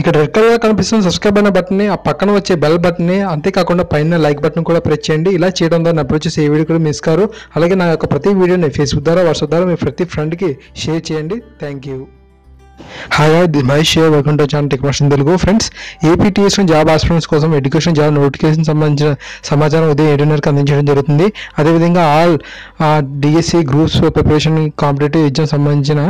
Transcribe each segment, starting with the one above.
ఇక్కడ red colour కనిపిస్తున్న subscribe అనే బటన్ ని, ఆ పక్కన వచ్చే బెల్ బటన్ ని, అంతేకాకుండా పైన లైక్ బటన్ కూడా ప్రెస్ చేయండి. ఇలా చేయడం ద్వారా నా అప్రోచ్ చేసే ఏ వీడియో కూడా మిస్ కారు. అలాగే నా యొక్క ప్రతి వీడియోని ఫేస్బుక్ ద్వారా, వాట్సాప్ ద్వారా మీ ప్రతి ఫ్రెండ్కి షేర్ చేయండి. Thank you. Hi the Mahesh, welcome to channel technology Telugu. Friends, APTS job aspirants కోసం ఎడ్యుకేషన్ జాబ్ నోటిఫికేషన్ సంబంధించిన సమాచారం ఉదయం 7:30కి అందించడం జరుగుతుంది. అదేవిధంగా all DSC groups preparation competitive exam సంబంధించిన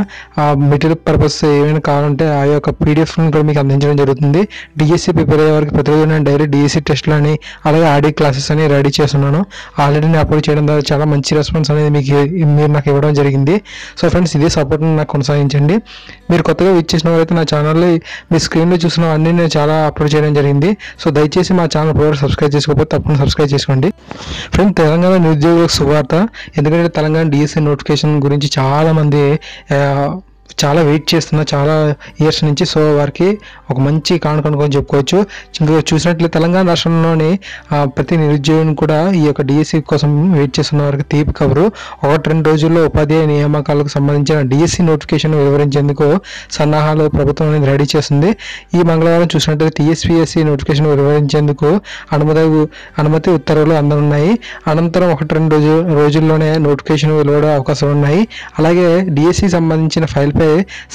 మెటీరియల్ పర్పస్ ఏమైనా కావాలంటే ఆ యొక్క పీడిఎఫ్ని కూడా మీకు అందించడం జరుగుతుంది. డిఎస్సి ప్రిపేర్ అయ్యే వారికి ప్రతిరోజు నేను డైలీ డిఎస్సి టెస్ట్లు అని, అలాగే ఆడియో క్లాసెస్ అని రెడీ చేస్తున్నాను. ఆల్రెడీ నేను అప్లోడ్ చేయడం ద్వారా చాలా మంచి రెస్పాన్స్ అనేది మీరు నాకు ఇవ్వడం జరిగింది. సో ఫ్రెండ్స్, ఇదే సపోర్ట్ నాకు కొనసాగించండి. మీరు కొత్తగా ఇచ్చేసిన వారైతే నా ఛానల్లో మీ స్క్రీన్లో చూసినవన్నీ నేను చాలా అప్లోడ్ చేయడం జరిగింది. సో దయచేసి మా ఛానల్ ఇప్పుడు సబ్స్క్రైబ్ చేసుకోకపోతే తప్పకుండా సబ్స్క్రైబ్ చేసుకోండి. ఫ్రెండ్స్, తెలంగాణ నిరుద్యోగులకు శుభవార్త. ఎందుకంటే తెలంగాణ డిఎస్సి నోటిఫికేషన్ గురించి చాలామంది చాలా వెయిట్ చేస్తున్నా చాలా ఇయర్స్ నుంచి. సో వారికి ఒక మంచి కానుక అనుకొని చెప్పుకోవచ్చు. ఇంకా చూసినట్లయితే తెలంగాణ రాష్ట్రంలోని ప్రతి నిరుద్యోగిని కూడా ఈ యొక్క డిఎస్సి కోసం వెయిట్ చేస్తున్న వారికి తీపి కబరు. 1-2 రోజుల్లో ఉపాధ్యాయ నియామకాలకు సంబంధించిన డిఎస్సి నోటిఫికేషన్ వివరించేందుకు సన్నాహాలు ప్రభుత్వం అనేది రెడీ చేస్తుంది. ఈ మంగళవారం చూసినట్లయితే టీఎస్పీఎస్సి నోటిఫికేషన్ వివరించేందుకు అనుమతి ఉత్తర్వులు అందనున్నాయి. అనంతరం 1-2 రోజుల్లోనే నోటిఫికేషన్ వెలువడే అవకాశాలు ఉన్నాయి. అలాగే డిఎస్సి సంబంధించిన ఫైల్పై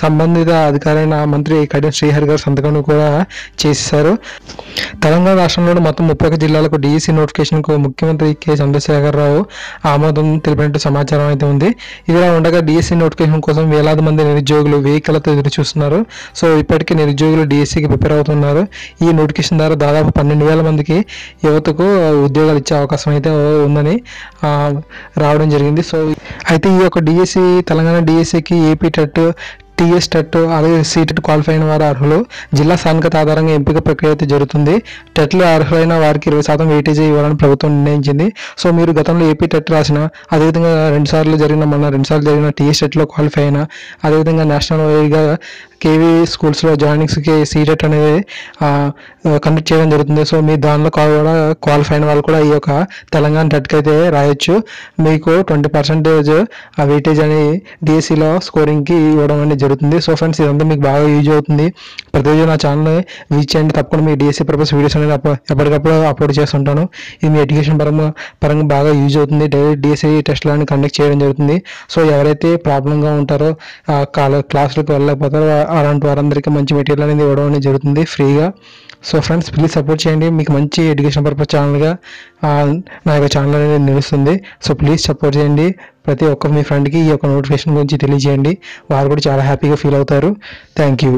సంబంధిత అధికారైన మంత్రి కడియం శ్రీహరి గారు సంతకం కూడా చేశారు. తెలంగాణ రాష్ట్రంలోని మొత్తం 31 జిల్లాలకు డిఎస్సి నోటిఫికేషన్కు ముఖ్యమంత్రి కె చంద్రశేఖరరావు ఆమోదం తెలిపినట్టు సమాచారం అయితే ఉంది. ఇదిలా ఉండగా డిఎస్సి నోటిఫికేషన్ కోసం వేలాది మంది నిరుద్యోగులు వెహికల్తో ఎదురు చూస్తున్నారు. సో ఇప్పటికీ నిరుద్యోగులు డిఎస్సికి ప్రిపేర్ అవుతున్నారు. ఈ నోటిఫికేషన్ ద్వారా దాదాపు 12,000 మందికి యువతకు ఉద్యోగాలు ఇచ్చే అవకాశం అయితే ఉందని రావడం జరిగింది. సో అయితే ఈ యొక్క డిఎస్సి, తెలంగాణ డిఎస్సికి ఏపీ టెట్, టీఎస్ టెట్, అలాగే సీటెట్ క్వాలిఫై అయిన వారు అర్హులు. జిల్లా స్థానికత ఆధారంగా ఎంపిక ప్రక్రియ అయితే జరుగుతుంది. టెట్లో అర్హులైన వారికి 20% వెయిటేజీ ఇవ్వాలని ప్రభుత్వం నిర్ణయించింది. సో మీరు గతంలో ఏపీ టెట్ రాసిన, అదేవిధంగా 2 సార్లు జరిగిన టీఎస్ టెట్లో క్వాలిఫై అయినా, అదేవిధంగా నేషనల్ వైడ్గా కేవీ స్కూల్స్లో జాయినింగ్స్కి సీటెట్ అనేది కండక్ట్ చేయడం జరుగుతుంది. సో మీ దానిలో కూడా క్వాలిఫై అయిన వాళ్ళు కూడా ఈ యొక్క తెలంగాణ టెట్కి అయితే రాయొచ్చు. మీకు 20% వెయిటేజ్ అని డిఎస్సిలో స్కోరింగ్కి ఇవ్వడం అనేది జరుగుతుంది. సో ఫ్రెండ్స్, ఇదంతా మీకు బాగా యూజ్ అవుతుంది. ప్రతిరోజు నా ఛానల్ విజిట్ చేయండి. తప్పకుండా మీ డిఎస్సి పర్పస్ వీడియోస్ అనేది ఎప్పటికప్పుడు అప్లోడ్ చేస్తుంటాను. ఇది మీ ఎడ్యుకేషన్ పరంగా బాగా యూజ్ అవుతుంది. డైలీ డిఎస్సి టెస్ట్లు అని కండక్ట్ చేయడం జరుగుతుంది. సో ఎవరైతే ప్రాబ్లంగా ఉంటారో, క్లాసులకు వెళ్ళలేకపోతారో, అలాంటి వారందరికీ మంచి మెటీరియల్ అనేది ఇవ్వడం అనేది జరుగుతుంది ఫ్రీగా. సో ఫ్రెండ్స్, ప్లీజ్ సపోర్ట్ చేయండి. మీకు మంచి ఎడ్యుకేషన్ పర్పస్ ఛానల్గా నా యొక్క ఛానల్ అనేది నిలుస్తుంది. సో ప్లీజ్ సపోర్ట్ చేయండి. ప్రతి ఒక్క మీ ఫ్రెండ్కి ఈ యొక్క నోటిఫికేషన్ గురించి తెలియజేయండి. వారు కూడా చాలా హ్యాపీగా ఫీల్ అవుతారు. Thank you.